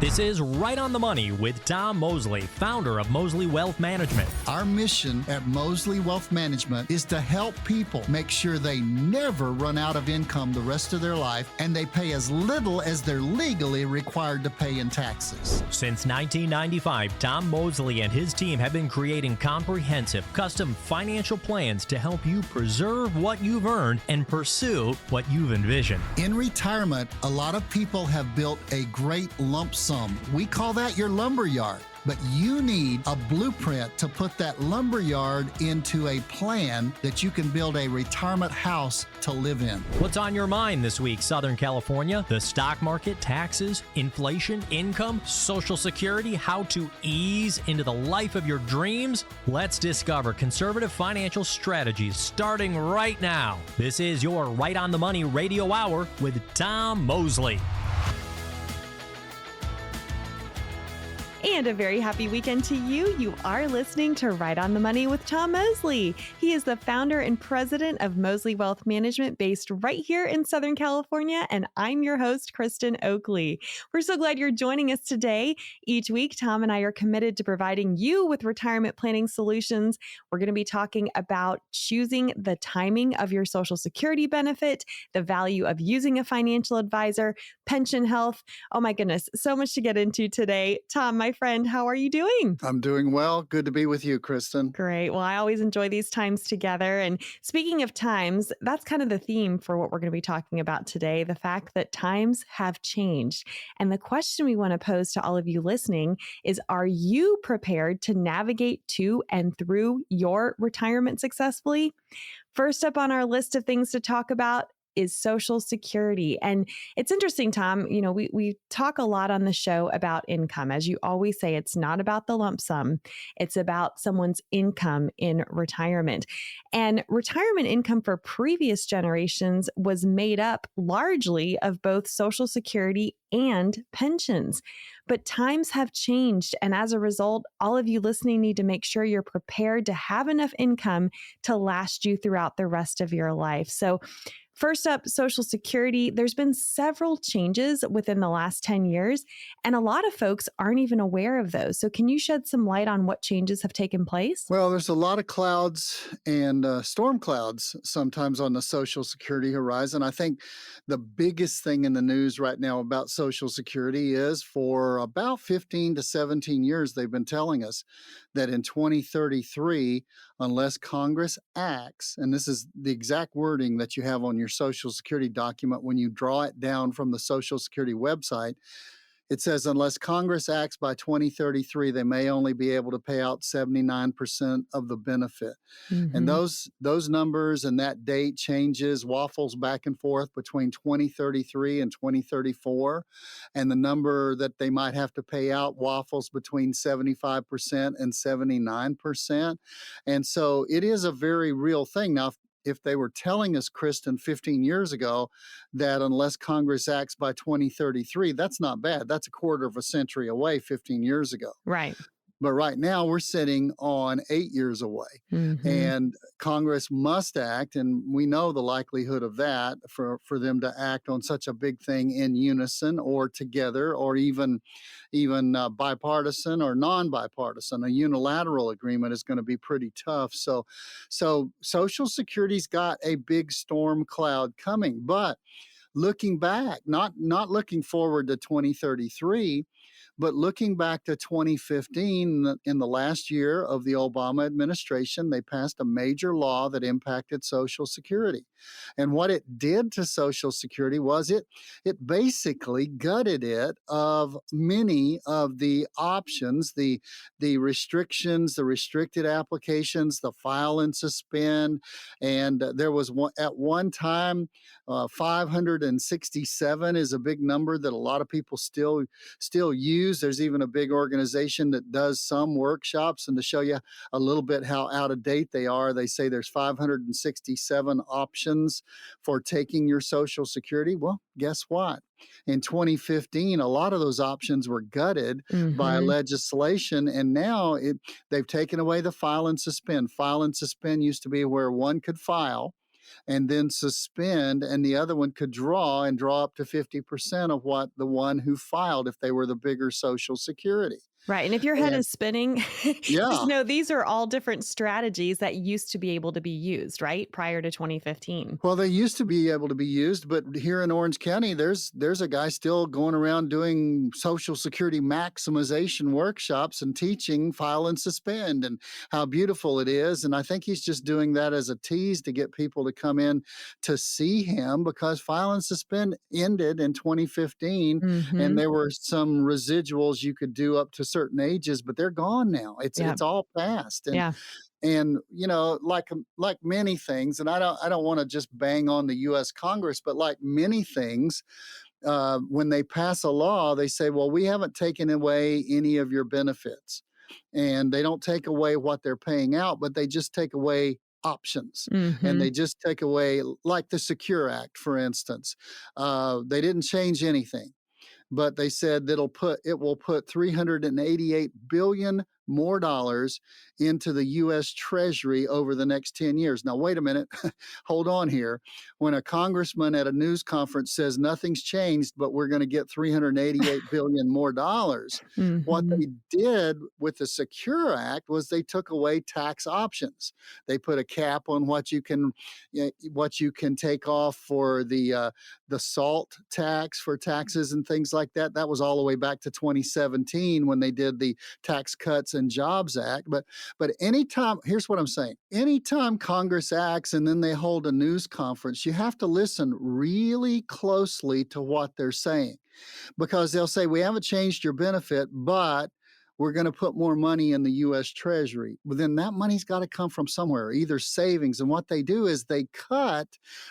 This is Right on the Money with Tom Mosley, founder of Mosley Wealth Management. Our mission at Mosley Wealth Management is to help people make sure they never run out of income the rest of their life and they pay as little as they're legally required to pay in taxes. Since 1995, Tom Mosley and his team have been creating comprehensive, custom financial plans to help you preserve what you've earned and pursue what you've envisioned. In retirement, a lot of people have built a great lump sum. We call that your lumber yard. But you need a blueprint to put that lumber yard into a plan that you can build a retirement house to live in. What's on your mind this week, Southern California? The stock market, taxes, inflation, income, Social Security, how to ease into the life of your dreams? Let's discover conservative financial strategies starting right now. This is your Right on the Money Radio Hour with Tom Mosley. And a very happy weekend to you. You are listening to Right on the Money with Tom Mosley. He is the founder and president of Mosley Wealth Management based right here in Southern California. And I'm your host, Kristen Oakley. We're so glad you're joining us today. Each week, Tom and I are committed to providing you with retirement planning solutions. We're going to be talking about choosing the timing of your Social Security benefit, the value of using a financial advisor, pension health. Oh my goodness, so much to get into today. Tom, my friend, how are you doing? I'm doing well. Good to be with you, Kristen. Great. Well, I always enjoy these times together. And speaking of times, that's kind of the theme for what we're going to be talking about today, the fact that times have changed. And the question we want to pose to all of you listening is, are you prepared to navigate to and through your retirement successfully? First up on our list of things to talk about is Social Security. And it's interesting, Tom, you know, we talk a lot on the show about income. As you always say, it's not about the lump sum. It's about someone's income in retirement. And retirement income for previous generations was made up largely of both Social Security and pensions. But times have changed. And as a result, all of you listening need to make sure you're prepared to have enough income to last you throughout the rest of your life. So first up, Social Security. There's been several changes within the last 10 years, and a lot of folks aren't even aware of those. So can you shed some light on what changes have taken place? Well, there's a lot of clouds and storm clouds sometimes on the Social Security horizon. I think the biggest thing in the news right now about Social Security is for about 15 to 17 years, they've been telling us that in 2033, unless Congress acts, and this is the exact wording that you have on your Social Security document when you draw it down from the Social Security website, it says, unless Congress acts by 2033, they may only be able to pay out 79% of the benefit. Mm-hmm. And those numbers and that date changes, waffles back and forth between 2033 and 2034. And the number that they might have to pay out waffles between 75% and 79%. And so it is a very real thing. Now, if they were telling us, Kristen, 15 years ago, that unless Congress acts by 2033, that's not bad. That's a quarter of a century away 15 years ago. Right. But right now we're sitting on 8 years away, and Congress must act. And we know the likelihood of that for them to act on such a big thing in unison or together, or even bipartisan or non-bipartisan. A unilateral agreement is going to be pretty tough. So Social Security's got a big storm cloud coming, but looking back, not looking forward to 2033, but looking back to 2015, in the last year of the Obama administration, they passed a major law that impacted Social Security. And what it did to Social Security was it basically gutted it of many of the options, the restrictions, the restricted applications, the file and suspend. And there was at one time, 567 is a big number that a lot of people still use. There's even a big organization that does some workshops, and to show you a little bit how out of date they are, they say there's 567 options for taking your Social Security. Well, guess what? In 2015, a lot of those options were gutted by legislation, and now they've taken away the file and suspend. File and suspend used to be where one could file, and then suspend, and the other one could draw and draw up to 50% of what the one who filed if they were the bigger Social Security. Right. And if your head And is spinning, just yeah, know these are all different strategies that used to be able to be used, right? Prior to 2015. well, they used to be able to be used, but here in Orange County, there's a guy still going around doing Social Security maximization workshops and teaching file and suspend and how beautiful it is. And I think he's just doing that as a tease to get people to come in to see him, because file and suspend ended in 2015, and Hmm. there were some residuals you could do up to certain ages, but they're gone now. Yeah. It's all past. Yeah. And like many things, and I don't want to just bang on the US Congress, but like many things, when they pass a law, they say, well, we haven't taken away any of your benefits, and they don't take away what they're paying out, but they just take away options, and Hmm. they just take away, like the Secure Act, for instance. They didn't change anything, but they said that it will put 388 billion more dollars into the US Treasury over the next 10 years. Now wait a minute. Hold on here. When a congressman at a news conference says nothing's changed, but we're going to get 388 billion more dollars, what Hmm. they did with the Secure Act was they took away tax options. They put a cap on what you can take off for the SALT tax for taxes and things like that. That was all the way back to 2017 when they did the Tax Cuts and Jobs Act. But anytime, here's what I'm saying. Anytime Congress acts and then they hold a news conference, you have to listen really closely to what they're saying, because they'll say, we haven't changed your benefit, but we're going to put more money in the US Treasury. Well, then that money's got to come from somewhere, either savings. And what they do is they cut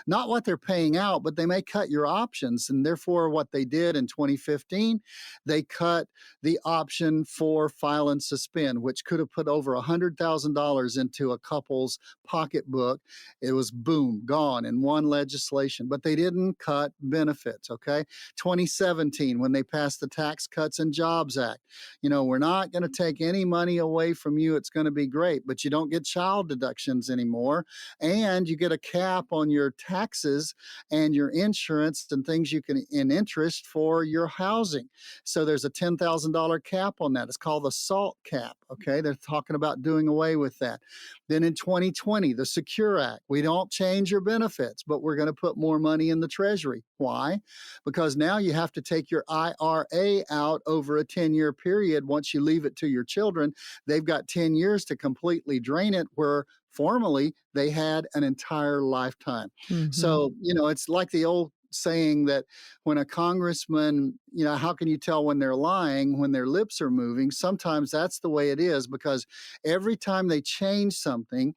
not what they're paying out, but they may cut your options. And therefore, what they did in 2015, they cut the option for file and suspend, which could have put over $100,000 into a couple's pocketbook. It was boom, gone in one legislation, but they didn't cut benefits. Okay. 2017, when they passed the Tax Cuts and Jobs Act, we're not going to take any money away from you. It's going to be great, but you don't get child deductions anymore. And you get a cap on your taxes and your insurance and things you can in interest for your housing. So there's a $10,000 cap on that. It's called the SALT cap. Okay. They're talking about doing away with that. Then in 2020, the Secure Act, we don't change your benefits, but we're going to put more money in the Treasury. Why? Because now you have to take your IRA out over a 10-year period. Once you leave it to your children, they've got 10 years to completely drain it, where formerly they had an entire lifetime. Hmm. So, it's like the old saying that when a congressman, how can you tell when they're lying when their lips are moving? Sometimes that's the way it is, because every time they change something,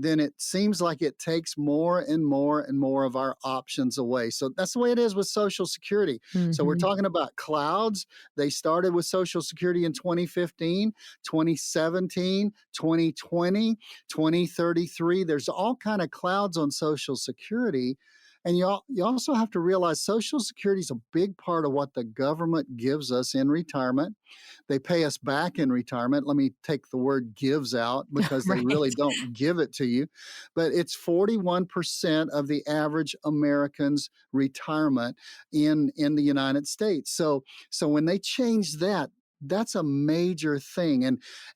then it seems like it takes more and more and more of our options away. So that's the way it is with Social Security. So we're Hmm. talking about clouds. They started with Social Security in 2015, 2017, 2020, 2033. There's all kind of clouds on Social Security. And you also have to realize Social Security is a big part of what the government gives us in retirement. They pay us back in retirement. Let me take the word gives out, because they really Right. don't give it to you. But it's 41% of the average American's retirement in the United States. So when they change that, that's a major thing.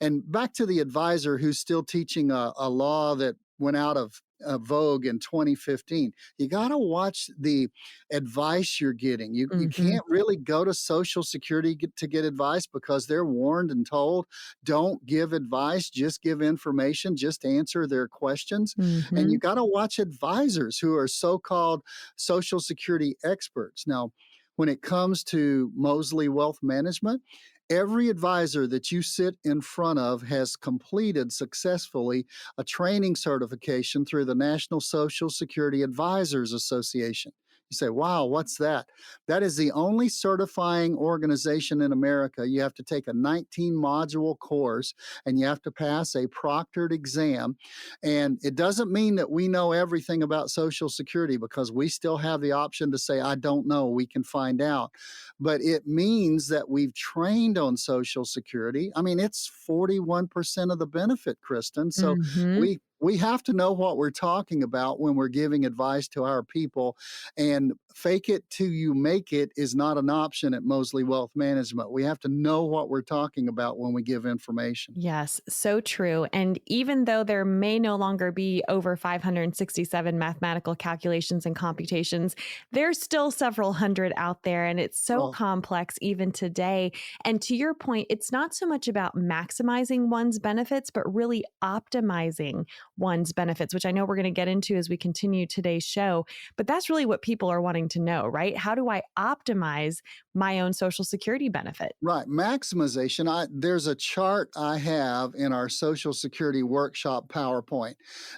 And back to the advisor who's still teaching a law that went out of vogue in 2015. You got to watch the advice you're getting. You Hmm. can't really go to Social Security to get advice, because they're warned and told, don't give advice, just give information, just answer their questions. And you Hmm. got to watch advisors who are so-called Social Security experts. Now, when it comes to Mosley Wealth Management, every advisor that you sit in front of has completed successfully a training certification through the National Social Security Advisors Association. You say, wow, what's that? That is the only certifying organization in America. You have to take a 19-module course, and you have to pass a proctored exam. And it doesn't mean that we know everything about Social Security, because we still have the option to say, I don't know, we can find out. But it means that we've trained on Social Security. I mean, it's 41% of the benefit, Kristen. So Hmm. we We have to know what we're talking about when we're giving advice to our people. And fake it till you make it is not an option at Mosley Wealth Management. We have to know what we're talking about when we give information. Yes, so true. And even though there may no longer be over 567 mathematical calculations and computations, there's still several hundred out there. And it's so Well, complex even today. And to your point, it's not so much about maximizing one's benefits, but really optimizing one's benefits, which I know we're going to get into as we continue today's show. But that's really what people are wanting to know, right? How do I optimize my own Social Security benefit? right. Maximization. There's a chart I have in our Social Security workshop PowerPoint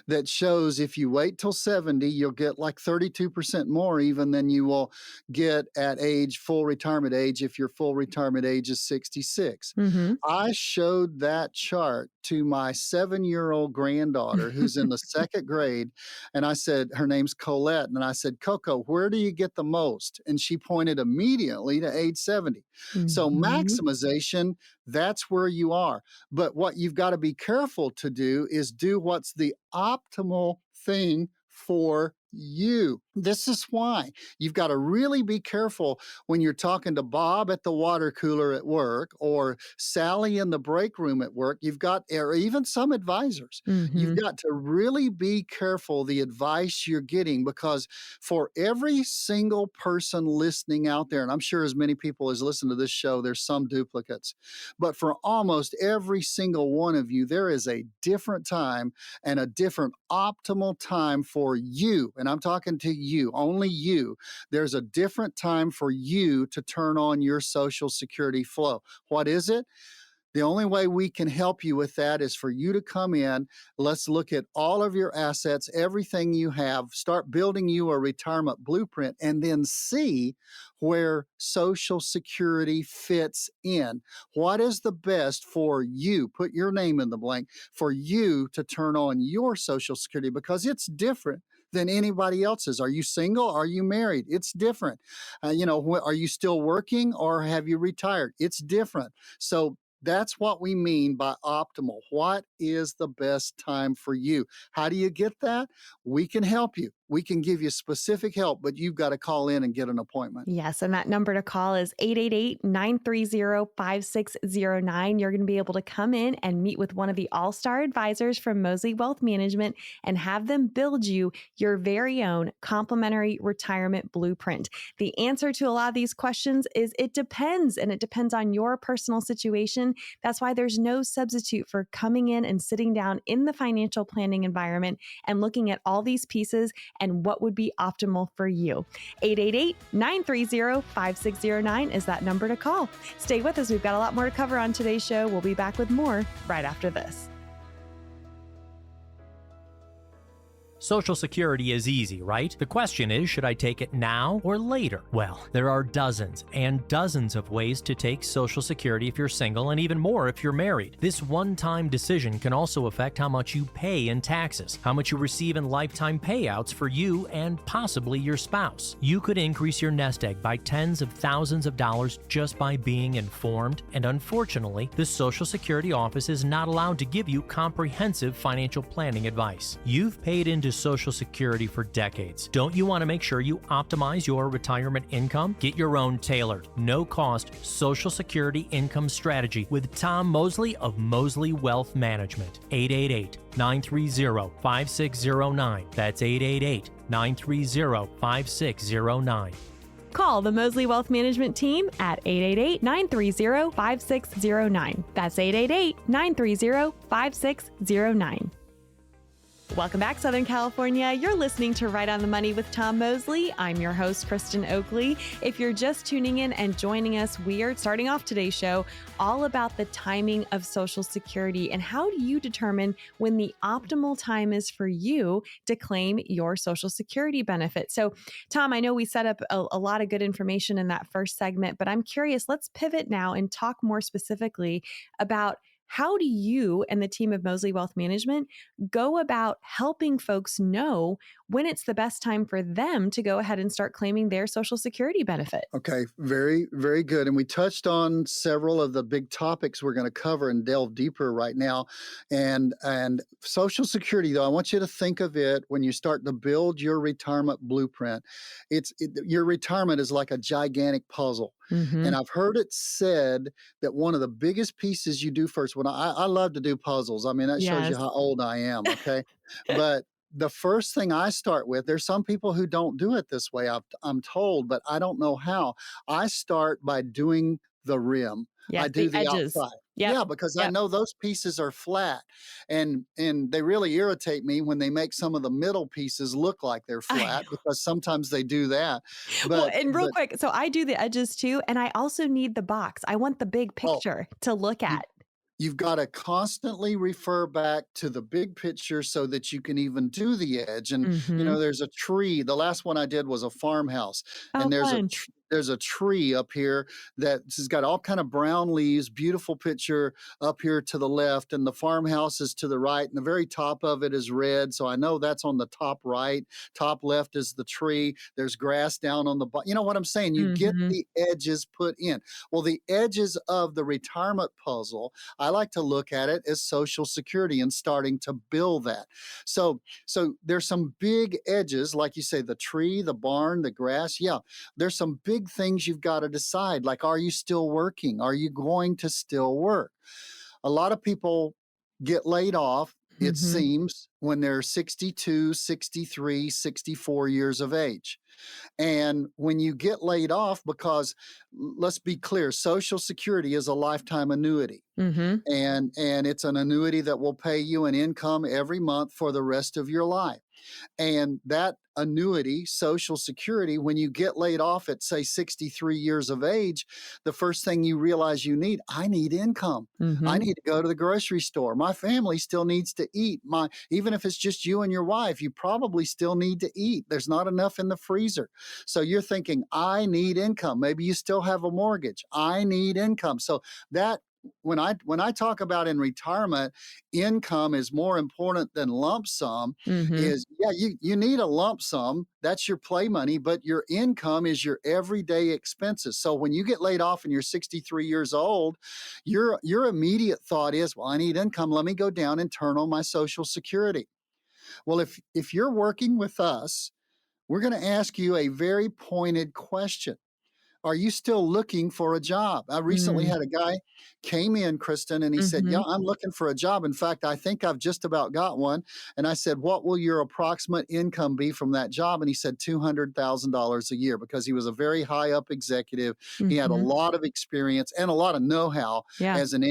that shows if you wait till 70, you'll get like 32% more even than you will get at full retirement age if your full retirement age is 66. Mm-hmm. I showed that chart to my 7-year-old granddaughter who's in the second grade. And I said, her name's Colette. And I said, Coco, where do you get the most? And she pointed immediately to age 70. So Mm-hmm. maximization, that's where you are. But what you've got to be careful to do is do what's the optimal thing for you. This is why you've got to really be careful when you're talking to Bob at the water cooler at work or Sally in the break room at work. You've got, or even some advisors, you've Mm-hmm. got to really be careful the advice you're getting, because for every single person listening out there, and I'm sure as many people as listen to this show, there's some duplicates, but for almost every single one of you, there is a different time and a different optimal time for you. And I'm talking to you, only you. There's a different time for you to turn on your Social Security flow. What is it? The only way we can help you with that is for you to come in. Let's look at all of your assets, everything you have, start building you a retirement blueprint, and then see where Social Security fits in. What is the best for you? Put your name in the blank for you to turn on your Social Security, because it's different than anybody else's. Are you single? Are you married? It's different. Are you still working or have you retired? It's different. So that's what we mean by optimal. What is the best time for you? How do you get that? We can help you. We can give you specific help, but you've got to call in and get an appointment. Yes, and that number to call is 888-930-5609. You're going to be able to come in and meet with one of the all-star advisors from Mosley Wealth Management and have them build you your very own complimentary retirement blueprint. The answer to a lot of these questions is it depends, and it depends on your personal situation. That's why there's no substitute for coming in and sitting down in the financial planning environment and looking at all these pieces and what would be optimal for you. 888-930-5609 is that number to call. Stay with us. We've got a lot more to cover on today's show. We'll be back with more right after this. Social Security is easy, right? The question is, should I take it now or later? Well, there are dozens and dozens of ways to take Social Security if you're single, and even more if you're married. This one-time decision can also affect how much you pay in taxes, how much you receive in lifetime payouts for you and possibly your spouse. You could increase your nest egg by tens of thousands of dollars just by being informed, and unfortunately, the Social Security office is not allowed to give you comprehensive financial planning advice. You've paid into Social Security for decades. Don't you want to make sure you optimize your retirement income? Get your own tailored, no-cost Social Security income strategy with Tom Mosley of Mosley Wealth Management. 888-930-5609. That's 888-930-5609. Call the Mosley Wealth Management team at 888-930-5609. That's 888-930-5609. Welcome back, Southern California. You're listening to Right on the Money with Tom Mosley. I'm your host, Kristen Oakley. If you're just tuning in and joining us, we are starting off today's show all about the timing of Social Security and how do you determine when the optimal time is for you to claim your Social Security benefit. So, Tom, I know we set up a lot of good information in that first segment, but I'm curious, let's pivot now and talk more specifically about How do you and the team of Mosley Wealth Management go about helping folks know when it's the best time for them to go ahead and start claiming their Social Security benefit? Okay, very, very good. And we touched on several of the big topics we're going to cover and delve deeper right now. And Social Security, though, I want you to think of it when you start to build your retirement blueprint. Your retirement is like a gigantic puzzle. Mm-hmm. And I've heard it said that one of the biggest pieces you do first, when I love to do puzzles. I mean, that shows you Yes. how old I am, okay? But the first thing I start with, there's some people who don't do it this way, I'm told, but I don't know how. I start by doing the rim. Yeah, I do the the edges. outside. Yep. Yeah, because I Yep. know those pieces are flat, and they really irritate me when they make some of the middle pieces look like they're I flat, know. because sometimes they do that. Well, But and real quick, so I do the edges too, and I also need the box. I want the big oh, picture to look you at. You've got to constantly refer back to the big picture so that you can even do the edge. And, Mm-hmm. there's a tree. The last one I did was a farmhouse, Oh, and fun. there's a tree up here that's got all kind of brown leaves, beautiful picture up here to the left, and the farmhouse is to the right, and the very top of it is red. So I know that's on the top right. Top left is the tree. There's grass down on the bottom. You know what I'm saying? You get Mm-hmm. the edges put in. Well, the edges of the retirement puzzle, I like to look at it as Social Security and starting to build that. So there's some big edges, like you say, the tree, the barn, the grass. Yeah, there's some big things you've got to decide. Like, are you still working? Are you going to still work? A lot of people get laid off, it Mm-hmm. seems, when they're 62, 63, 64 years of age. And when you get laid off, because let's be clear, Social Security is a lifetime annuity. Mm-hmm. And it's an annuity that will pay you an income every month for the rest of your life. And that annuity, Social Security, when you get laid off at, say, 63 years of age, the first thing you realize you need, I need income. I Mm-hmm. need to go to the grocery store. My family still needs to eat. Even if it's just you and your wife, you probably still need to eat. There's not enough in the freezer. So you're thinking, I need income. Maybe you still have a mortgage. I need income. So that when I talk about in retirement, income is more important than lump sum. Mm-hmm. Is yeah, you need a lump sum, that's your play money, but your income is your everyday expenses. So when you get laid off and you're 63 years old, your immediate thought is, well, I need income, let me go down and turn on my Social Security. Well, if you're working with us, we're going to ask you a very pointed question. Are you still looking for a job? I recently Mm-hmm. had a guy came in, Kristen, and he said, Mm-hmm. yeah, I'm looking for a job. In fact, I think I've just about got one. And I said, what will your approximate income be from that job? And he said $200,000 a year, because he was a very high up executive. He had a Mm-hmm. lot of experience and a lot of know-how Yeah. as an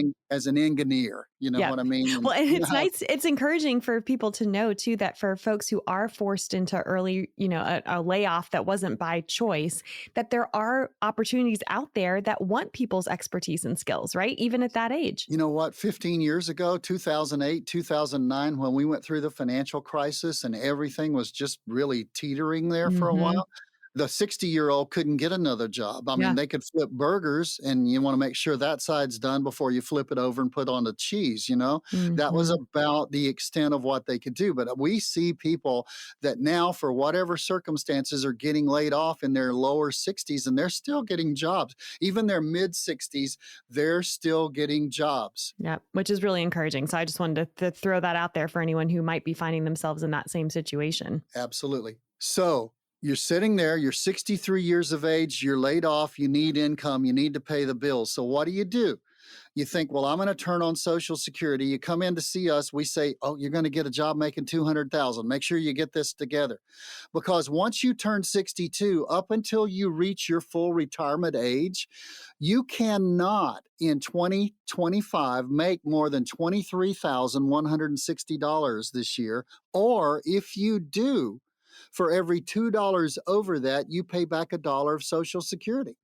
engineer. You know Yeah. what I mean? And Well, and you know it's how nice. It's encouraging for people to know too that for folks who are forced into early, a layoff that wasn't by choice, that there are opportunities out there that want people's expertise and skills, right? Even at that age. You know what? 15 years ago, 2008, 2009, when we went through the financial crisis and everything was just really teetering there for a Mm-hmm. while, the 60-year-old couldn't get another job. I mean, Yeah. they could flip burgers, and you want to make sure that side's done before you flip it over and put on the cheese, you know? That was Mm-hmm. about the extent of what they could do. But we see people that now, for whatever circumstances, are getting laid off in their lower 60s, and they're still getting jobs. Even their mid 60s, they're still getting jobs. Yeah, which is really encouraging. So I just wanted to throw that out there for anyone who might be finding themselves in that same situation. Absolutely. So you're sitting there, you're 63 years of age, you're laid off, you need income, you need to pay the bills. So what do? You think, well, I'm going to turn on Social Security. You come in to see us. We say, oh, you're going to get a job making 200,000. Make sure you get this together. Because once you turn 62, up until you reach your full retirement age, you cannot in 2025 make more than $23,160 this year. Or if you do, For every $2 over that, you pay back $1 of Social Security.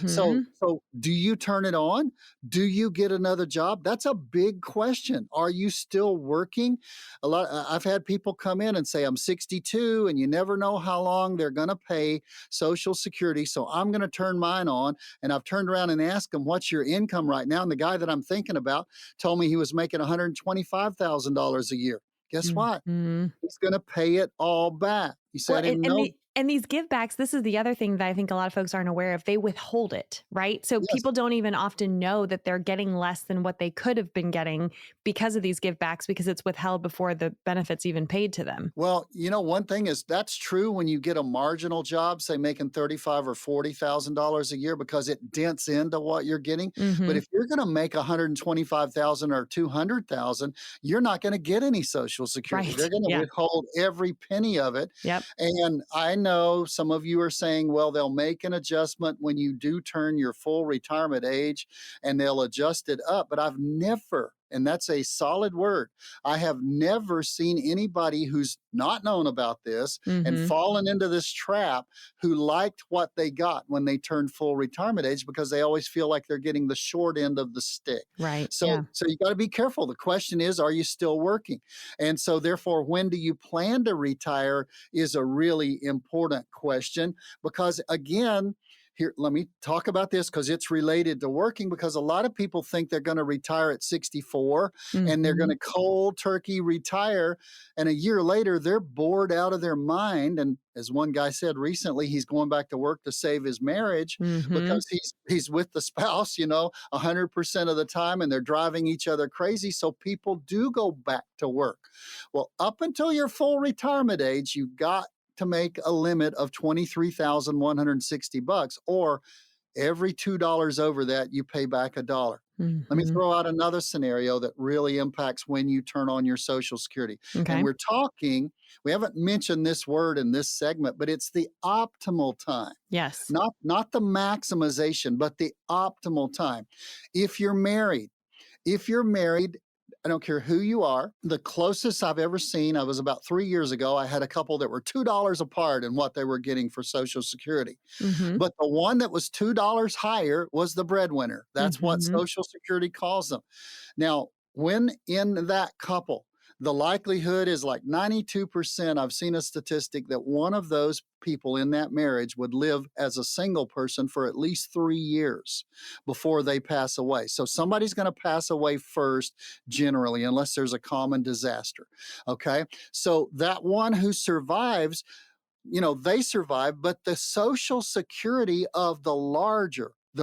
So, Mhm. so do you turn it on? Do you get another job? That's a big question. Are you still working? I've had people come in and say, I'm 62, and you never know how long they're going to pay Social Security. So I'm going to turn mine on. And I've turned around and asked them, what's your income right now? And the guy that I'm thinking about told me he was making $125,000 a year. Guess what? Mhm. He's going to pay it all back. You say, Well, I didn't know. and these give backs, this is the other thing that I think a lot of folks aren't aware of. They withhold it, right? So Yes. people don't even often know that they're getting less than what they could have been getting because of these give backs, because it's withheld before the benefits even paid to them. Well, one thing is that's true when you get a marginal job, say making $35,000 or $40,000 a year, because it dents into what you're getting. But Mhm. if you're going to make 125,000 or 200,000, you're not going to get any Social Security. Right. They're going to Yeah. withhold every penny of it. Yep. And I know some of you are saying, well, they'll make an adjustment when you do turn your full retirement age and they'll adjust it up. But I've never, and that's a solid word, I have never seen anybody who's not known about this and Mhm. fallen into this trap who liked what they got when they turned full retirement age, because they always feel like they're getting the short end of the stick. Right. So, Yeah. so you got to be careful. The question is, are you still working? And so therefore, when do you plan to retire is a really important question, because again, here, let me talk about this because it's related to working, because a lot of people think they're going to retire at 64 and they're going Mhm. to cold turkey retire. And a year later, they're bored out of their mind. And as one guy said recently, he's going back to work to save his marriage Mhm. because he's with the spouse, 100% of the time, and they're driving each other crazy. So people do go back to work. Well, up until your full retirement age, you've got to make a limit of $23,160, or every $2 over that, you pay back $1. Let me Mhm. throw out another scenario that really impacts when you turn on your Social Security. And Okay. we haven't mentioned this word in this segment, but it's the optimal time. Yes. Not the maximization, but the optimal time. If you're married, if you're married, I don't care who you are. The closest I've ever seen, I was about 3 years ago, I had a couple that were $2 apart in what they were getting for Social Security. Mhm. But the one that was $2 higher was the breadwinner. That's what Mhm. Social Security calls them. Now, when in that couple, the likelihood is like 92%. I've seen a statistic that one of those people in that marriage would live as a single person for at least 3 years before they pass away. So somebody's going to pass away first, generally, unless there's a common disaster. Okay. So that one who survives, they survive, but the Social Security of the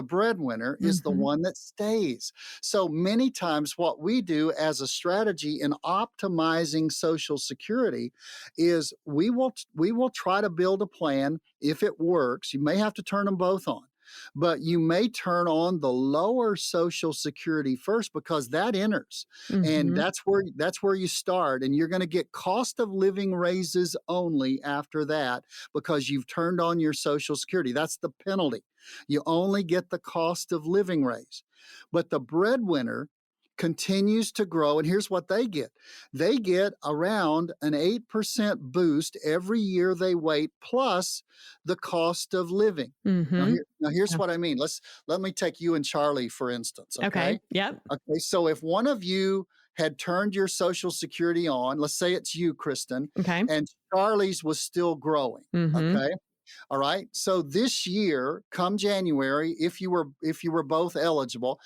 breadwinner, is the Mhm. one that stays. So many times, what we do as a strategy in optimizing Social Security is we will try to build a plan. If it works, you may have to turn them both on. But you may turn on the lower Social Security first, because that enters, and Mhm. that's where you start, and you're going to get cost of living raises only after that, because you've turned on your Social Security. That's the penalty. You only get the cost of living raise. But the breadwinner continues to grow, and here's what they get. They get around an 8% boost every year they wait, plus the cost of living. Mhm. Now here's Yeah. what I mean. Let me take you and Charlie, for instance, Okay. okay? Yep. Okay, so if one of you had turned your Social Security on, let's say it's you, Kristen, Okay. and Charlie's was still growing, Mhm. okay? All right. So this year, come January, if you were both eligible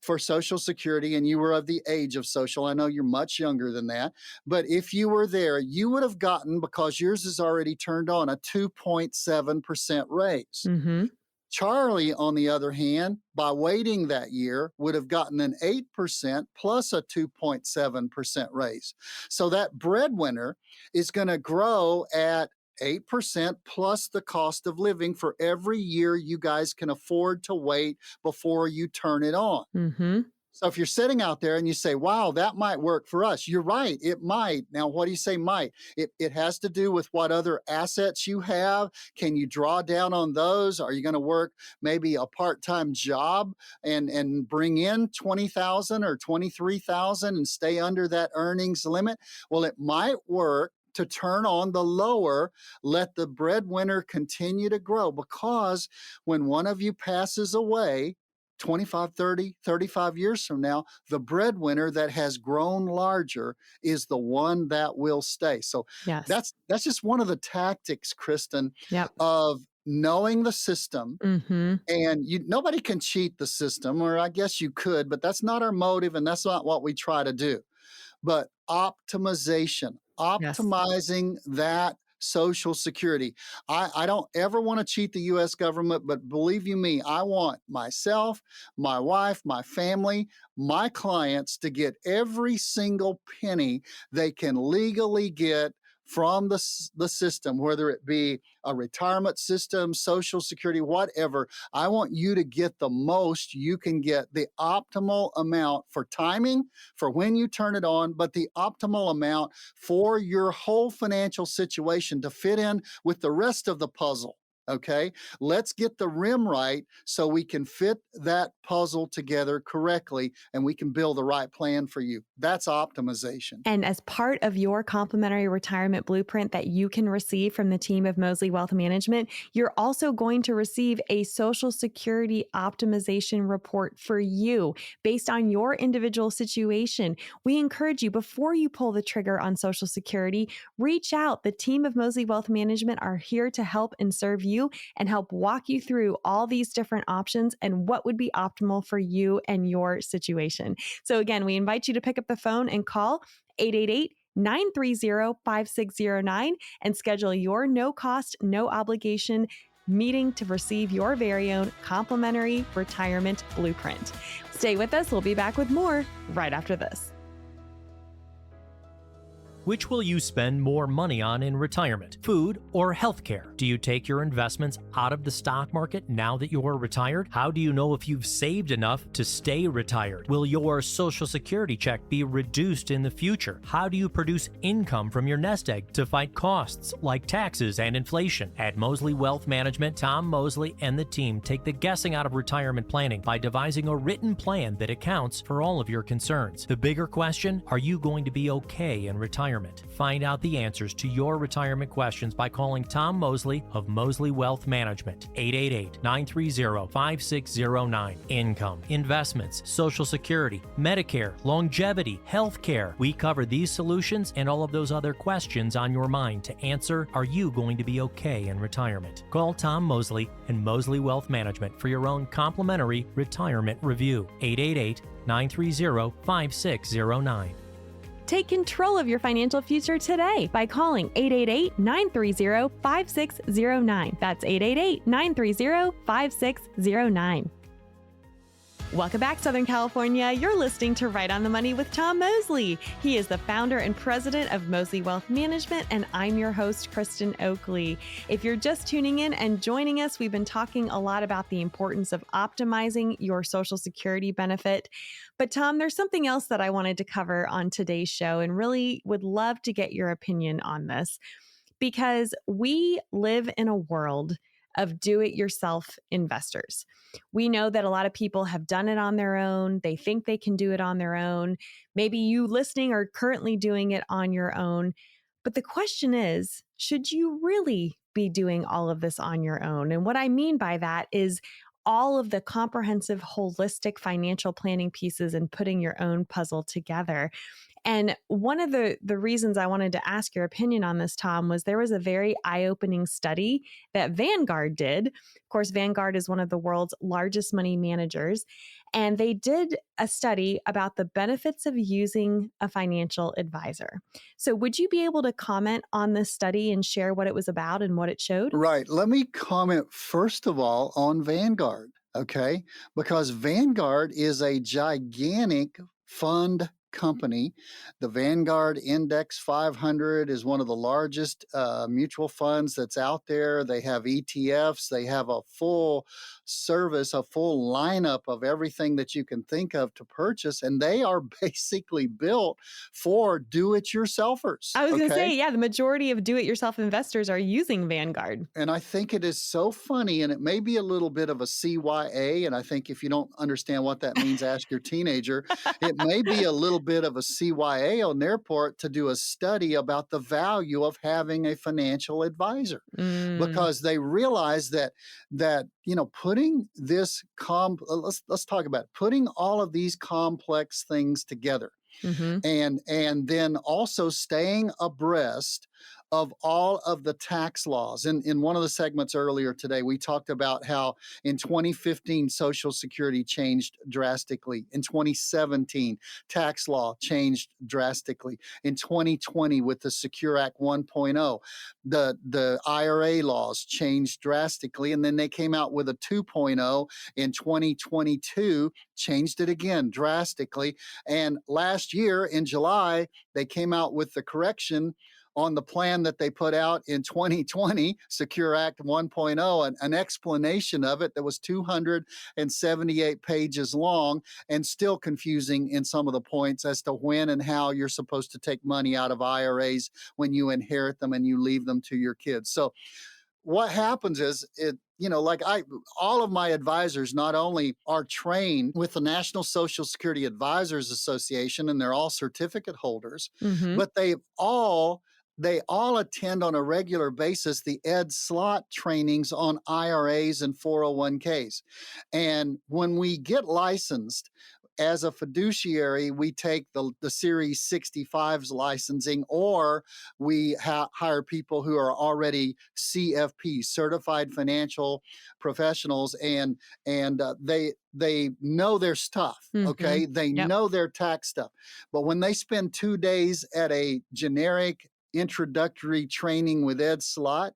for Social Security and you were of the age of social, I know you're much younger than that, but if you were there, you would have gotten, because yours is already turned on, a 2.7% raise. Mhm. Charlie, on the other hand, by waiting that year, would have gotten an 8% plus a 2.7% raise. So that breadwinner is going to grow at 8% plus the cost of living for every year you guys can afford to wait before you turn it on. Mhm. So if you're sitting out there and you say, wow, that might work for us, you're right, it might. Now, what do you say might? It has to do with what other assets you have. Can you draw down on those? Are you going to work maybe a part-time job and bring in 20,000 or 23,000 and stay under that earnings limit? Well, it might work to turn on, the lower, let the breadwinner continue to grow, because when one of you passes away, 25, 30, 35 years from now, the breadwinner that has grown larger is the one that will stay. So Yes. that's just one of the tactics, Kristen, Yep. of knowing the system. Mm-hmm. And nobody can cheat the system, or I guess you could, but that's not our motive, and that's not what we try to do. But optimization, Yes. optimizing that Social Security. I don't ever want to cheat the US government, but believe you me, I want myself, my wife, my family, my clients to get every single penny they can legally get from the system, whether it be a retirement system, Social Security, whatever. I want you to get the most you can get, the optimal amount for timing, for when you turn it on, but the optimal amount for your whole financial situation to fit in with the rest of the puzzle. Okay, let's get the rim right so we can fit that puzzle together correctly and we can build the right plan for you. That's optimization. And as part of your complimentary retirement blueprint that you can receive from the team of 𝗦𝗲𝗰 Wealth Management, you're also going to receive a Social Security optimization report for you based on your individual situation. We encourage you, before you pull the trigger on Social Security, reach out. The team of 𝗦𝗲𝗰 Wealth Management are here to help and serve you and help walk you through all these different options and what would be optimal for you and your situation. So again, we invite you to pick up the phone and call 888-930-5609 and schedule your no-cost, no-obligation meeting to receive your very own complimentary retirement blueprint. Stay with us. We'll be back with more right after this. Which will you spend more money on in retirement, food or healthcare? Do you take your investments out of the stock market now that you're retired? How do you know if you've saved enough to stay retired? Will your Social Security check be reduced in the future? How do you produce income from your nest egg to fight costs like taxes and inflation? At 𝗦𝗲𝗰 Wealth Management, Tom Mosley and the team take the guessing out of retirement planning by devising a written plan that accounts for all of your concerns. The bigger question, are you going to be okay in retirement? Find out the answers to your retirement questions by calling Tom Mosley of 𝗦𝗲𝗰 Wealth Management, 888-930-5609. Income, investments, Social Security, Medicare, longevity, health care. We cover these solutions and all of those other questions on your mind to answer, are you going to be okay in retirement? Call Tom Mosley and 𝗦𝗰 Wealth Management for your own complimentary retirement review, 888-930-5609. Take control of your financial future today by calling 888-930-5609. That's 888-930-5609. Welcome back, Southern California. You're listening to Right on the Money with Tom Mosley. He is the founder and president of 𝗦𝗲𝗰 Wealth Management, and I'm your host, Kristen Oakley. If you're just tuning in and joining us, we've been talking a lot about the importance of optimizing your Social Security benefit. But Tom, there's something else that I wanted to cover on today's show and really would love to get your opinion on this, because we live in a world of do-it-yourself investors. We know that a lot of people have done it on their own. They think they can do it on their own. Maybe you listening are currently doing it on your own. But the question is, should you really be doing all of this on your own? And what I mean by that is all of the comprehensive, holistic financial planning pieces and putting your own puzzle together. And one of the reasons I wanted to ask your opinion on this, Tom, was there was a very eye-opening study that Vanguard did. Of course, Vanguard is one of the world's largest money managers. And they did a study about the benefits of using a financial advisor. So would you be able to comment on this study and share what it was about and what it showed? Right. Let me comment first of all on Vanguard, okay? Because Vanguard is a gigantic fund company. The Vanguard Index 500 is one of the largest mutual funds that's out there. They have ETFs. They have a full service, a full lineup of everything that you can think of to purchase. And they are basically built for do-it-yourselfers. I was going to say, yeah, the majority of do-it-yourself investors are using Vanguard. And I think it is so funny, and it may be a little bit of a CYA, and I think if you don't understand what that means, ask your teenager. It may be a little bit of a CYA on their part to do a study about the value of having a financial advisor, Mm, because they realize that putting this let's talk about it, putting all of these complex things together, mhm. and then also staying abreast of all of the tax laws. In one of the segments earlier today, we talked about how in 2015, Social Security changed drastically. In 2017, tax law changed drastically. In 2020, with the Secure Act 1.0, the IRA laws changed drastically. And then they came out with a 2.0 in 2022, changed it again drastically. And last year in July, they came out with the correction on the plan that they put out in 2020, Secure Act 1.0, an explanation of it that was 278 pages long and still confusing in some of the points as to when and how you're supposed to take money out of IRAs when you inherit them and you leave them to your kids. So what happens is all of my advisors not only are trained with the National Social Security Advisors Association, and they're all certificate holders, Mhm. but they all attend on a regular basis the 𝗏𝗏 trainings on IRAs and 401ks. And when we get licensed as a fiduciary, we take the Series 65's licensing, or we hire people who are already CFP, certified financial professionals, and they know their stuff. Mhm. Okay, they Yep. know their tax stuff. But when they spend 2 days at a generic introductory training with 𝗏𝗏,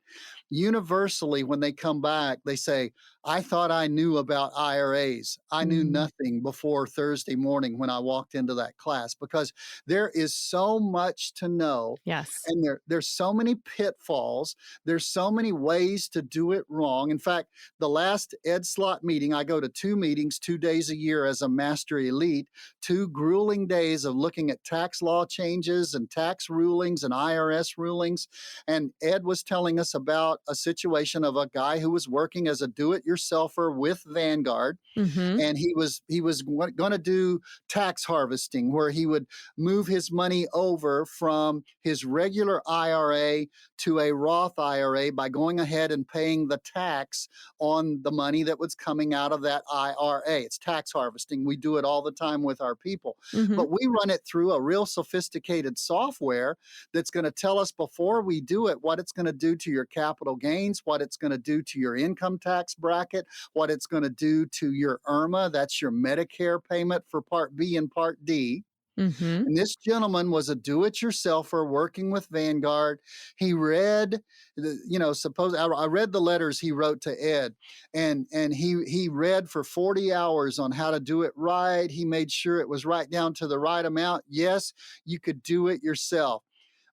universally, when they come back, they say, I thought I knew about IRAs. I knew Mm. nothing before Thursday morning when I walked into that class, because there is so much to know, Yes. and there's so many pitfalls. There's so many ways to do it wrong. In fact, the last 𝗏𝗏 meeting, I go to 2 meetings, 2 days a year as a master elite, 2 grueling days of looking at tax law changes and tax rulings and IRS rulings. And Ed was telling us about a situation of a guy who was working as a do-it-yourselfer with Vanguard, Mhm. and he was going to do tax harvesting, where he would move his money over from his regular IRA to a Roth IRA by going ahead and paying the tax on the money that was coming out of that IRA. It's tax harvesting. We do it all the time with our people, Mhm. but we run it through a real sophisticated software that's going to tell us before we do it what it's going to do to your capital gains, what it's going to do to your income tax bracket, what it's going to do to your IRMA, that's your Medicare payment for Part B and Part D. Mhm. And this gentleman was a do-it-yourselfer working with Vanguard. He read, I read the letters he wrote to Ed, and he read for 40 hours on how to do it right. He made sure it was right down to the right amount. Yes, you could do it yourself.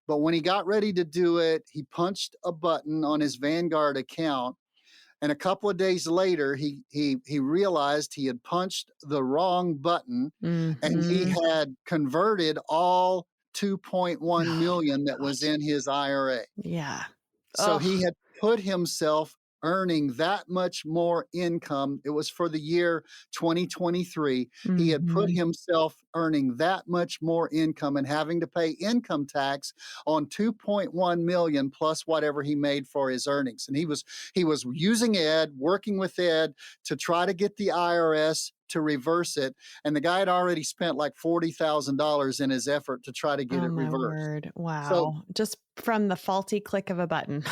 But when he got ready to do it, he punched a button on his Vanguard account, and a couple of days later, he realized he had punched the wrong button, and he Mhm. had converted all 2.1 Oh million that my was gosh. in his IRA. Yeah. So Oh. he had put himself earning that much more income. It was for the year 2023. He had put Mhm. himself earning that much more income and having to pay income tax on 2.1 million plus whatever he made for his earnings. And he was using Ed, working with Ed to try to get the IRS to reverse it. And the guy had already spent like $40,000 in his effort to try to get Oh it my reversed. word. So Wow. Just from the faulty click of a button,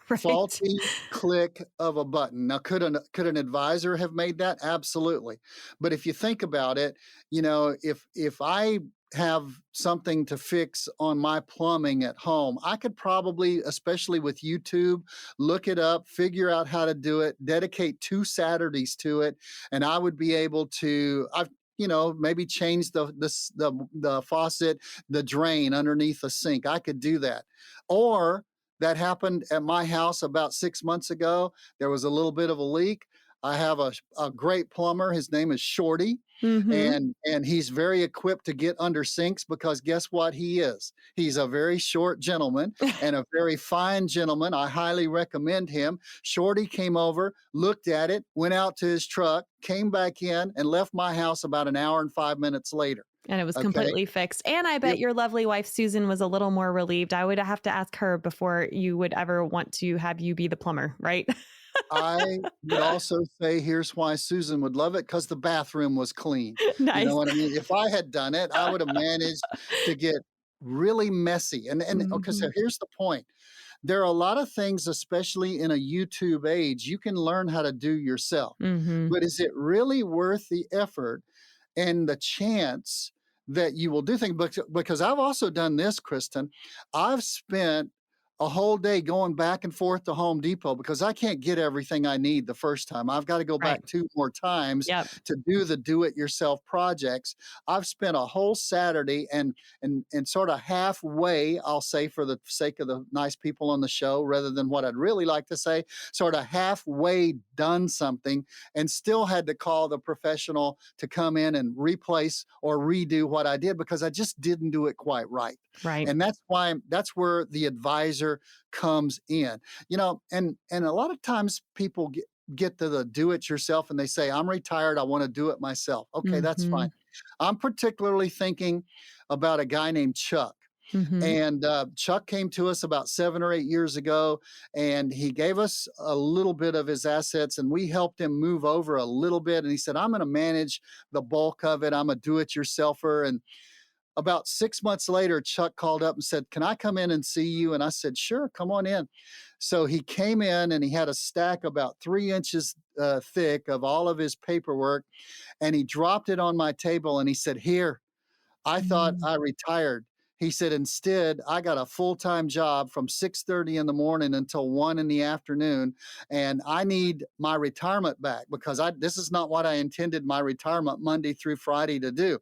right? faulty click of a button. Now, could an advisor have made that? Absolutely. But if you think about it, if I have something to fix on my plumbing at home, I could probably, especially with YouTube, look it up, figure out how to do it, dedicate 2 Saturdays to it, and I would be able to. Maybe change the faucet, the drain underneath the sink. I could do that. Or that happened at my house about 6 months ago. There was a little bit of a leak. I have a great plumber. His name is Shorty, Mhm. and he's very equipped to get under sinks, because guess what he is? He's a very short gentleman and a very fine gentleman. I highly recommend him. Shorty came over, looked at it, went out to his truck, came back in, and left my house about an hour and 5 minutes later. And it was Okay. completely fixed. And I bet your lovely wife, Susan, was a little more relieved. I would have to ask her before you would ever want to have you be the plumber, right? I would also say here's why Susan would love it, because the bathroom was clean. You know Nice. what I mean? If I had done it, I would have managed to get really messy. And okay, so Mhm. here's the point. There are a lot of things, especially in a YouTube age, you can learn how to do yourself. Mhm. But is it really worth the effort and the chance that you will do things? Because I've also done this, Kristen. I've spent a whole day going back and forth to Home Depot because I can't get everything I need the first time. I've got to go Right. back 2 more times Yep. to do the do-it-yourself projects. I've spent a whole Saturday and sort of halfway, I'll say for the sake of the nice people on the show, rather than what I'd really like to say, sort of halfway done something and still had to call the professional to come in and replace or redo what I did because I just didn't do it quite right. Right. And that's where the advisor comes in. And a lot of times people get to the do it yourself and they say, I'm retired, I want to do it myself. Okay, that's fine. Mhm. I'm particularly thinking about a guy named Chuck. Mhm. And Chuck came to us about 7 or 8 years ago, and he gave us a little bit of his assets, and we helped him move over a little bit. And he said, I'm going to manage the bulk of it. I'm a do it yourselfer. And about 6 months later, Chuck called up and said, can I come in and see you? And I said, sure, come on in. So he came in and he had a stack about 3 inches thick of all of his paperwork, and he dropped it on my table and he said, here, I thought Mm. I retired. He said, instead, I got a full-time job from 6:30 in the morning until 1 in the afternoon, and I need my retirement back because this is not what I intended my retirement Monday through Friday to do.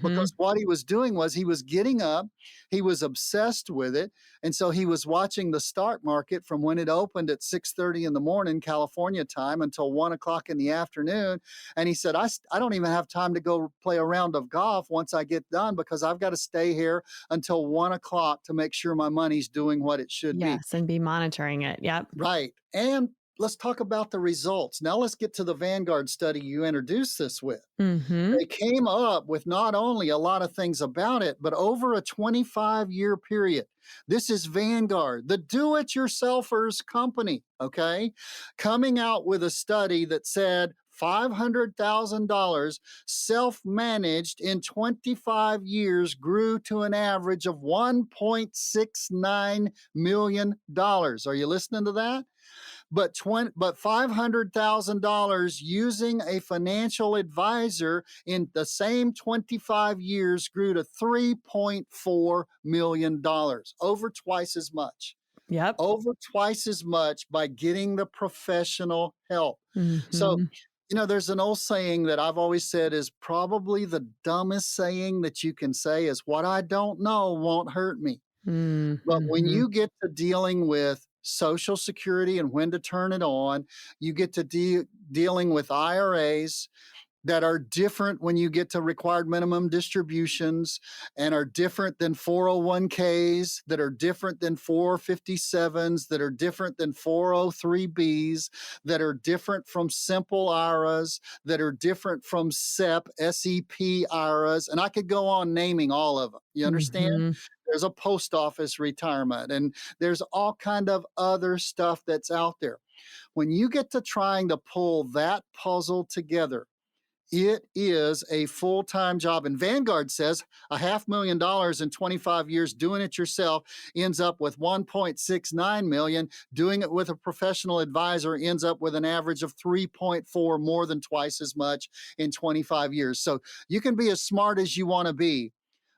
Because Mhm. what he was doing was he was getting up, he was obsessed with it, and so he was watching the stock market from when it opened at 6:30 in the morning, California time, until 1 o'clock in the afternoon. And he said, I don't even have time to go play a round of golf once I get done because I've got to stay here until 1 o'clock to make sure my money's doing what it should be. Yes, and be monitoring it. Yep. Right. And let's talk about the results. Now let's get to the Vanguard study you introduced this with. Mhm. They came up with not only a lot of things about it, but over a 25-year period. This is Vanguard, the do it yourselfers company, okay, coming out with a study that said $500,000 self managed in 25 years grew to an average of $1.69 million. Are you listening to that? But $500,000 using a financial advisor in the same 25 years grew to $3.4 million, over twice as much. Yep. Over twice as much by getting the professional help. So, Mhm. there's an old saying that I've always said is probably the dumbest saying that you can say is, what I don't know won't hurt me. Mm, But when mhm. you get to dealing with Social Security and when to turn it on, you get to dealing with IRAs that are different when you get to required minimum distributions and are different than 401ks, that are different than 457s, that are different than 403bs, that are different from simple IRAs, that are different from SEP IRAs. And I could go on naming all of them. You understand? Mhm. There's a post office retirement and there's all kind of other stuff that's out there. When you get to trying to pull that puzzle together, it is a full-time job. And Vanguard says $500,000 in 25 years doing it yourself ends up with 1.69 million. Doing it with a professional advisor ends up with an average of 3.4, more than twice as much in 25 years. So you can be as smart as you want to be,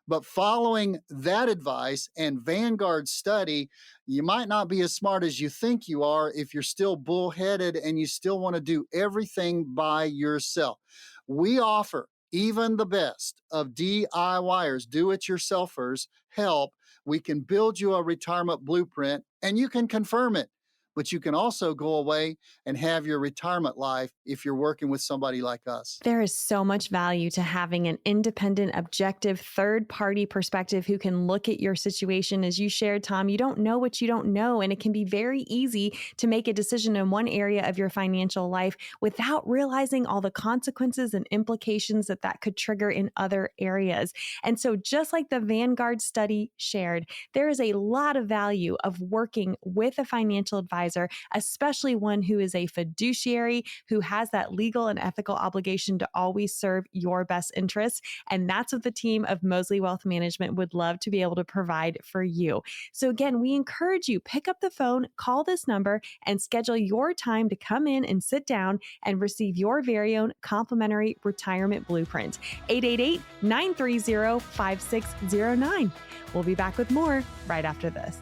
but following that advice and Vanguard's study, you might not be as smart as you think you are if you're still bullheaded and you still want to do everything by yourself. We offer even the best of DIYers, do it yourselfers help. We can build you a retirement blueprint and you can confirm it but you can also go away and have your retirement life if you're working with somebody like us. There is so much value to having an independent, objective, third-party perspective who can look at your situation. As you shared, Tom, you don't know what you don't know, and it can be very easy to make a decision in one area of your financial life without realizing all the consequences and implications that that could trigger in other areas. And so just like the Vanguard study shared, there is a lot of value of working with a financial advisor, especially one who is a fiduciary, who has that legal and ethical obligation to always serve your best interests. And that's what the team of Mosley Wealth Management would love to be able to provide for you. So again, we encourage you, pick up the phone, call this number, and schedule your time to come in and sit down and receive your very own complimentary retirement blueprint. 888-930-5609. We'll be back with more right after this.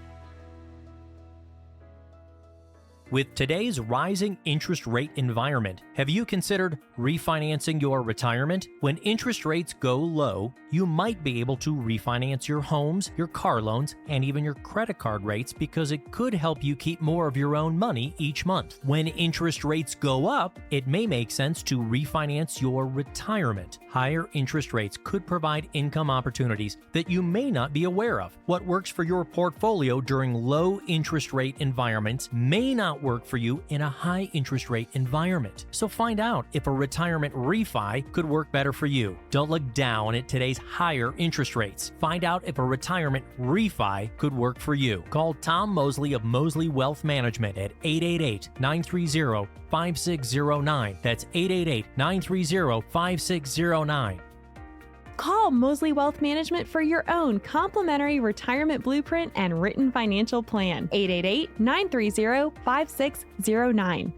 With today's rising interest rate environment, have you considered refinancing your retirement? When interest rates go low, you might be able to refinance your homes, your car loans, and even your credit card rates because it could help you keep more of your own money each month. When interest rates go up, it may make sense to refinance your retirement. Higher interest rates could provide income opportunities that you may not be aware of. What works for your portfolio during low interest rate environments may not work for you in a high interest rate environment. So find out if a retirement refi could work better for you. Don't look down at today's higher interest rates. Find out if a retirement refi could work for you. Call Tom Mosley of Mosley Wealth Management at 888-930-5609. That's 888-930-5609. Call Mosley Wealth Management for your own complimentary retirement blueprint and written financial plan. 888-930-5609.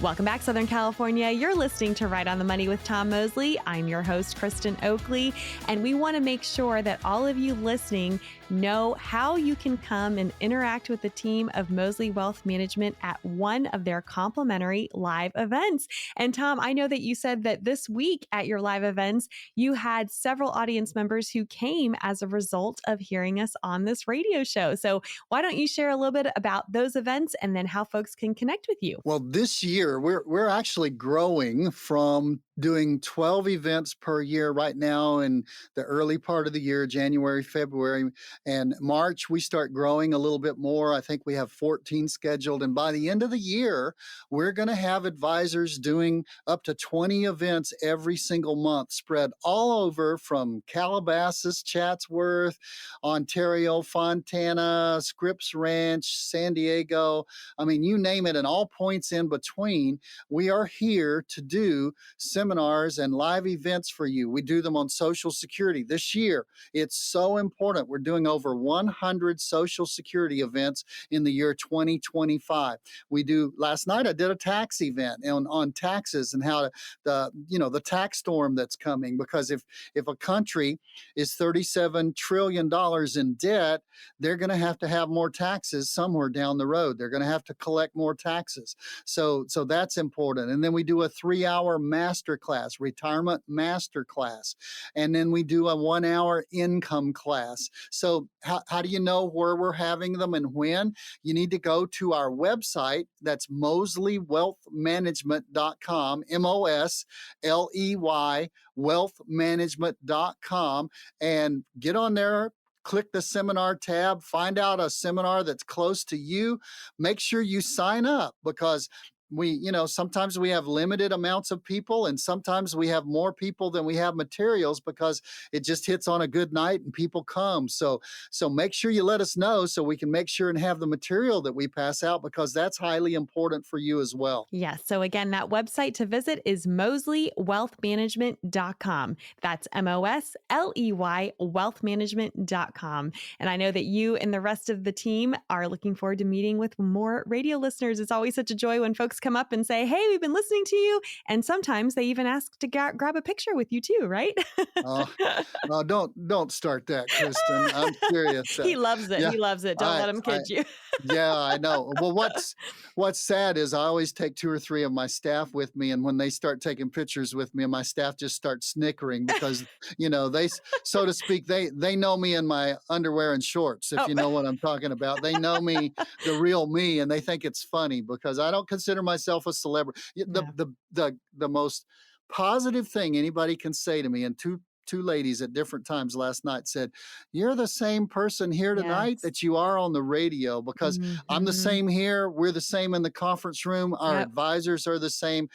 Welcome back, Southern California. You're listening to Right on the Money with Tom Mosley. I'm your host, Kristen Oakley, and we want to make sure that all of you listening know how you can come and interact with the team of Mosley Wealth Management at one of their complimentary live events. And Tom, I know that you said that this week at your live events, you had several audience members who came as a result of hearing us on this radio show. So why don't you share a little bit about those events and then how folks can connect with you? Well, this year, we're actually growing from doing 12 events per year right now in the early part of the year, January, February, and March. We start growing a little bit more. I think we have 14 scheduled. And by the end of the year, we're going to have advisors doing up to 20 events every single month, spread all over from Calabasas, Chatsworth, Ontario, Fontana, Scripps Ranch, San Diego. I mean, you name it, and all points in between. We are here to do seminars and live events for you. We do them on Social Security. This year, it's so important. We're doing over 100 Social Security events in the year 2025. Last night I did a tax event on taxes and how the tax storm that's coming, because if a country is $37 trillion in debt, they're going to have more taxes somewhere down the road. They're going to have to collect more taxes. So that's important. And then we do a 3-hour master class, retirement master class. And then we do a 1-hour income class. So how do you know where we're having them and when? You need to go to our website. That's mosleywealthmanagement.com, MOSLEY wealthmanagement.com, and get on there. Click the seminar tab, find out a seminar that's close to you. Make sure you sign up, because sometimes we have limited amounts of people, and sometimes we have more people than we have materials, because it just hits on a good night and people come. So make sure you let us know so we can make sure and have the material that we pass out, because that's highly important for you as well. Yes. So again, that website to visit is mosleywealthmanagement.com. That's MOSLEY wealthmanagement.com. And I know that you and the rest of the team are looking forward to meeting with more radio listeners. It's always such a joy when folks come up and say, hey, we've been listening to you. And sometimes they even ask to grab a picture with you too, right? Oh, no, don't start that, Kristen. I'm serious. He loves it. Yeah, He loves it. Don't I let him I kid you. yeah, I know. Well, what's sad is I always take 2 or 3 of my staff with me, and when they start taking pictures with me, and my staff just start snickering because, so to speak, they know me in my underwear and shorts, if Oh. you know what I'm talking about. They know me, the real me, and they think it's funny because I don't consider myself a celebrity. Yeah. The most positive thing anybody can say to me, and two ladies at different times last night said, "You're the same person here tonight Yes. that you are on the radio," because I'm the Mhm. same here. We're the same in the conference room. Our Yep. advisors are the same.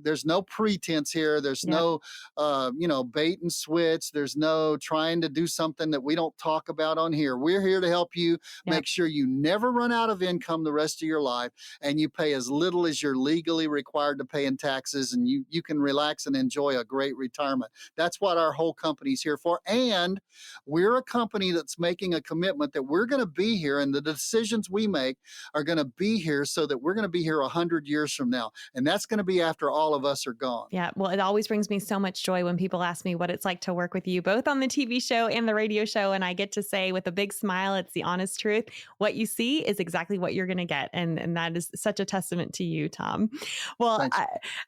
There's no pretense here. There's Yep. no, bait and switch. There's no trying to do something that we don't talk about on here. We're here to help you Yep. make sure you never run out of income the rest of your life, and you pay as little as you're legally required to pay in taxes, and you can relax and enjoy a great retirement. That's what our whole company's here for. And we're a company that's making a commitment that we're going to be here, and the decisions we make are going to be here so that we're going to be here 100 years from now. And that's going to be after all of us are gone. Yeah. Well, it always brings me so much joy when people ask me what it's like to work with you, both on the TV show and the radio show. And I get to say with a big smile, it's the honest truth. What you see is exactly what you're going to get. And that is such a testament to you, Tom. Well, Thanks.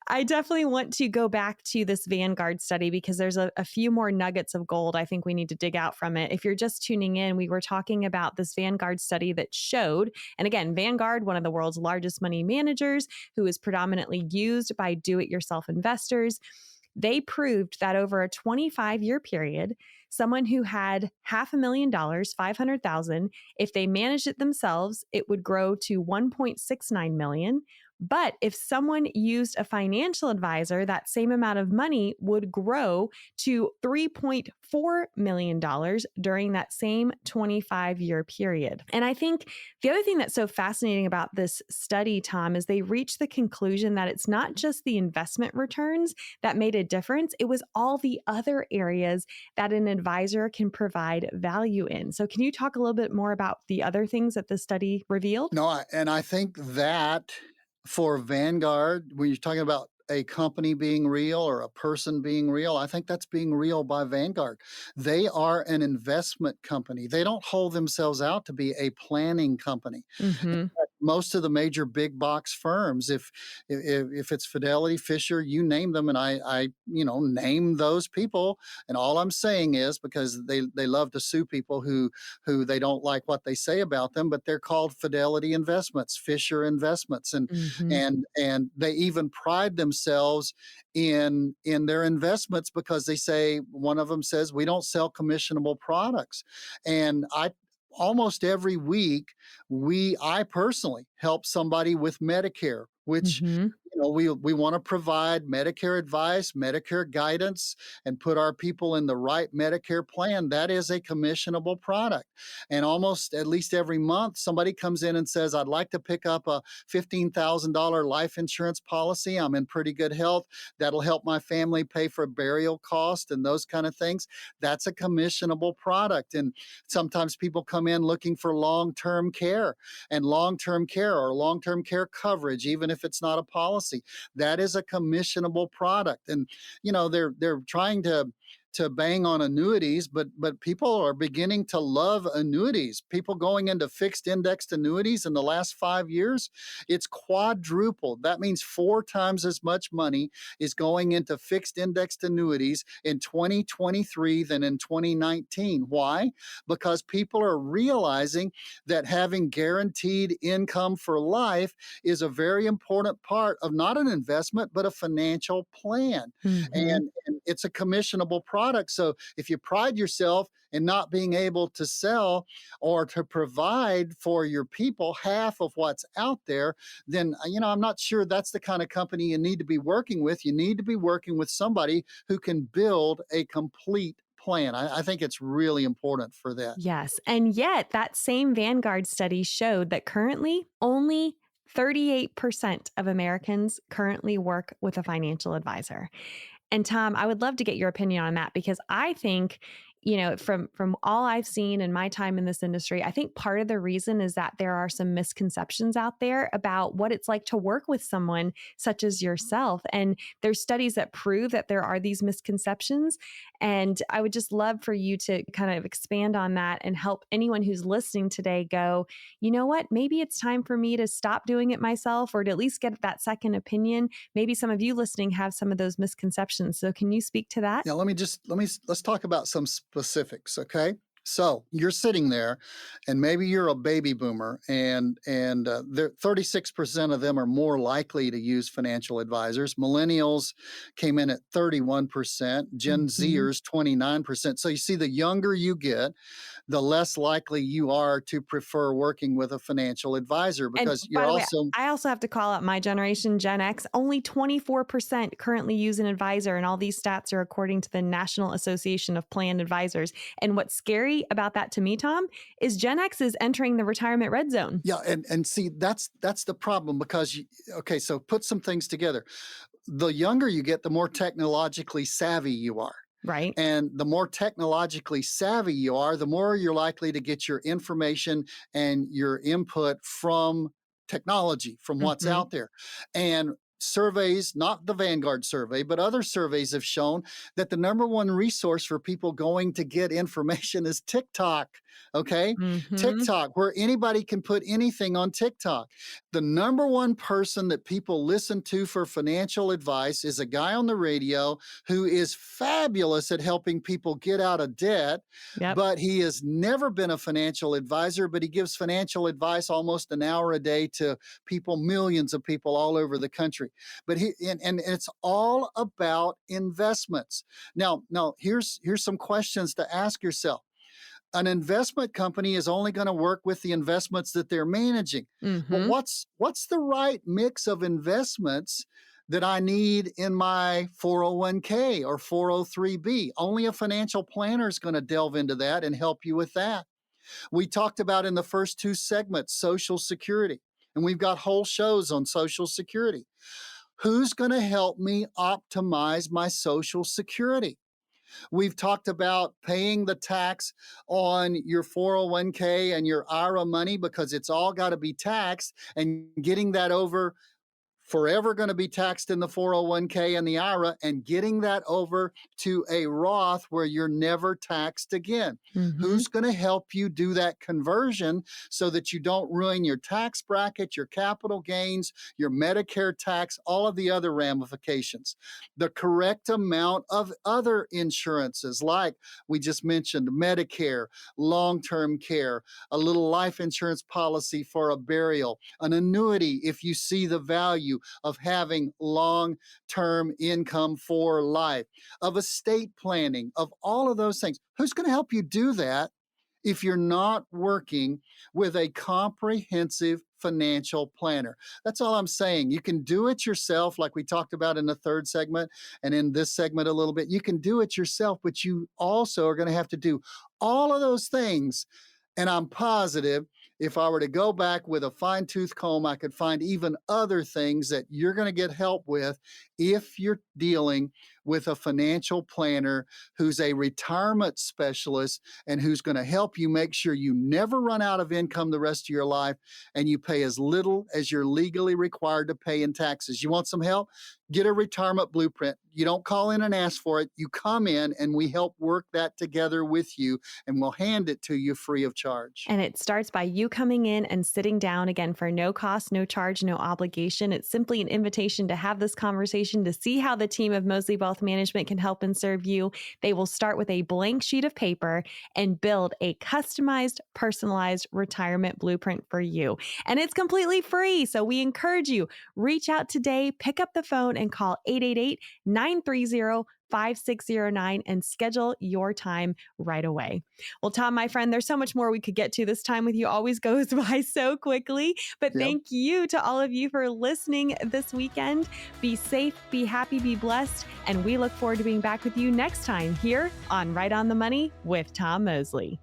I definitely want to go back to this Vanguard study because there's a few more nuggets of gold I think we need to dig out from it. If you're just tuning in, we were talking about this Vanguard study that showed, and again, Vanguard, one of the world's largest money managers, who is predominantly used by do-it-yourself investors, they proved that over a 25-year period, someone who had $500,000, 500,000, if they managed it themselves, it would grow to 1.69 million. But if someone used a financial advisor, that same amount of money would grow to $3.4 million during that same 25-year period. And I think the other thing that's so fascinating about this study, Tom, is they reached the conclusion that it's not just the investment returns that made a difference. It was all the other areas that an advisor can provide value in. So can you talk a little bit more about the other things that the study revealed? No, and I think that for Vanguard, when you're talking about a company being real or a person being real, I think that's being real by Vanguard. They are an investment company. They don't hold themselves out to be a planning company. Mm-hmm. Most of the major big box firms, if it's Fidelity, Fisher, you name them, and I name those people, and all I'm saying is because they love to sue people who they don't like what they say about them, but they're called Fidelity Investments, Fisher Investments, and Mm-hmm. and they even pride themselves in their investments because they say, one of them says, we don't sell commissionable products. And I almost every week I personally help somebody with Medicare, which Mm-hmm. we want to provide Medicare advice, Medicare guidance, and put our people in the right Medicare plan. That is a commissionable product. And almost at least every month, somebody comes in and says, I'd like to pick up a $15,000 life insurance policy. I'm in pretty good health. That'll help my family pay for burial cost and those kind of things. That's a commissionable product. And sometimes people come in looking for long-term care and long-term care or long-term care coverage, even if it's not a policy. That is a commissionable product. And they're trying to bang on annuities, but people are beginning to love annuities. People going into fixed indexed annuities in the last 5 years, it's quadrupled. That means 4 times as much money is going into fixed indexed annuities in 2023 than in 2019. Why? Because people are realizing that having guaranteed income for life is a very important part of not an investment, but a financial plan. Mm-hmm. And it's a commissionable product. So if you pride yourself in not being able to sell or to provide for your people half of what's out there, then I'm not sure that's the kind of company you need to be working with. You need to be working with somebody who can build a complete plan. I think it's really important for that. Yes. And yet, that same Vanguard study showed that currently only 38% of Americans currently work with a financial advisor. And Tom, I would love to get your opinion on that because I think from all I've seen in my time in this industry, I think part of the reason is that there are some misconceptions out there about what it's like to work with someone such as yourself. And there's studies that prove that there are these misconceptions. And I would just love for you to kind of expand on that and help anyone who's listening today go, you know what, maybe it's time for me to stop doing it myself, or to at least get that second opinion. Maybe some of you listening have some of those misconceptions. So can you speak to that? Now, let's talk about some specifics, okay? So you're sitting there, and maybe you're a baby boomer, and 36% of them are more likely to use financial advisors. Millennials came in at 31%, Gen Zers 29%. So you see, the younger you get, the less likely you are to prefer working with a financial advisor, because And by the way, I also have to call out my generation, Gen X. Only 24% currently use an advisor, and all these stats are according to the National Association of Plan Advisors. And what's scary about that to me, Tom, is Gen X is entering the retirement red zone. Yeah, and see, that's the problem, because so put some things together. The younger you get, the more technologically savvy you are. Right. And the more technologically savvy you are, the more you're likely to get your information and your input from technology, from what's out there. And surveys, not the Vanguard survey, but other surveys have shown that the number one resource for people going to get information is TikTok. Okay. TikTok, where anybody can put anything on TikTok. The number one person that people listen to for financial advice is a guy on the radio who is fabulous at helping people get out of debt, but he has never been a financial advisor, but he gives financial advice almost an hour a day to people, millions of people all over the country. But and it's all about investments. Now here's some questions to ask yourself. An investment company is only going to work with the investments that they're managing. But what's the right mix of investments that I need in my 401k or 403b? Only a financial planner is going to delve into that and help you with that. We talked about in the first two segments, Social Security, and we've got whole shows on Social Security. Who's going to help me optimize my Social Security? We've talked about paying the tax on your 401k and your IRA money, because it's all got to be taxed, and getting that over, forever going to be taxed in the 401k and the IRA, and getting that over to a Roth where you're never taxed again. Who's going to help you do that conversion so that you don't ruin your tax bracket, your capital gains, your Medicare tax, all of the other ramifications? The correct amount of other insurances, like we just mentioned, Medicare, long-term care, a little life insurance policy for a burial, an annuity if you see the value of having long-term income for life, of estate planning, of all of those things. Who's going to help you do that if you're not working with a comprehensive financial planner? That's all I'm saying. You can do it yourself, like we talked about in the third segment and in this segment a little bit. You can do it yourself, but you also are going to have to do all of those things. And I'm positive if I were to go back with a fine-tooth comb, I could find even other things that you're going to get help with if you're dealing with a financial planner who's a retirement specialist and who's going to help you make sure you never run out of income the rest of your life and you pay as little as you're legally required to pay in taxes. You want some help? Get a retirement blueprint. You don't call in and ask for it. You come in and we help work that together with you, and we'll hand it to you free of charge. And it starts by you coming in and sitting down, again, for no cost, no charge, no obligation. It's simply an invitation to have this conversation, to see how the team of Moseley Wealth Management can help and serve you. They will start with a blank sheet of paper and build a customized, personalized retirement blueprint for you. And it's completely free. So we encourage you, reach out today, pick up the phone and call 888-930-5609 and schedule your time right away. Well, Tom, my friend, there's so much more we could get to. This time with you always goes by so quickly, but thank you to all of you for listening this weekend. Be safe, be happy, be blessed, and we look forward to being back with you next time here on Right on the Money with Tom Moseley.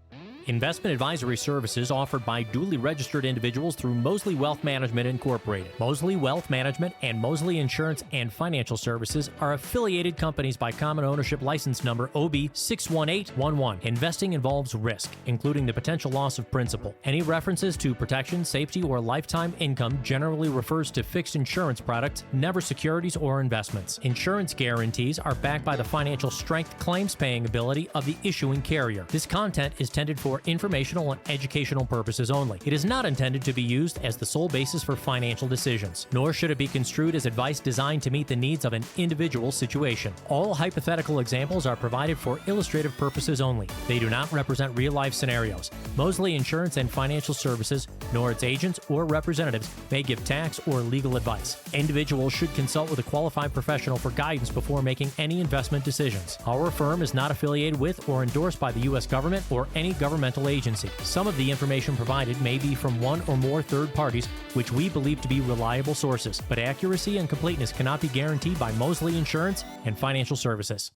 Investment advisory services offered by duly registered individuals through Mosley Wealth Management Incorporated. Mosley Wealth Management and Mosley Insurance and Financial Services are affiliated companies by common ownership license number OB61811. Investing involves risk, including the potential loss of principal. Any references to protection, safety, or lifetime income generally refers to fixed insurance products, never securities or investments. Insurance guarantees are backed by the financial strength, claims paying ability of the issuing carrier. This content is intended for informational and educational purposes only. It is not intended to be used as the sole basis for financial decisions, nor should it be construed as advice designed to meet the needs of an individual situation. All hypothetical examples are provided for illustrative purposes only. They do not represent real-life scenarios. Mosley Insurance and Financial Services, nor its agents or representatives, may give tax or legal advice. Individuals should consult with a qualified professional for guidance before making any investment decisions. Our firm is not affiliated with or endorsed by the U.S. government or any governmental agency. Some of the information provided may be from one or more third parties, which we believe to be reliable sources, but accuracy and completeness cannot be guaranteed by Mosley Insurance and Financial Services.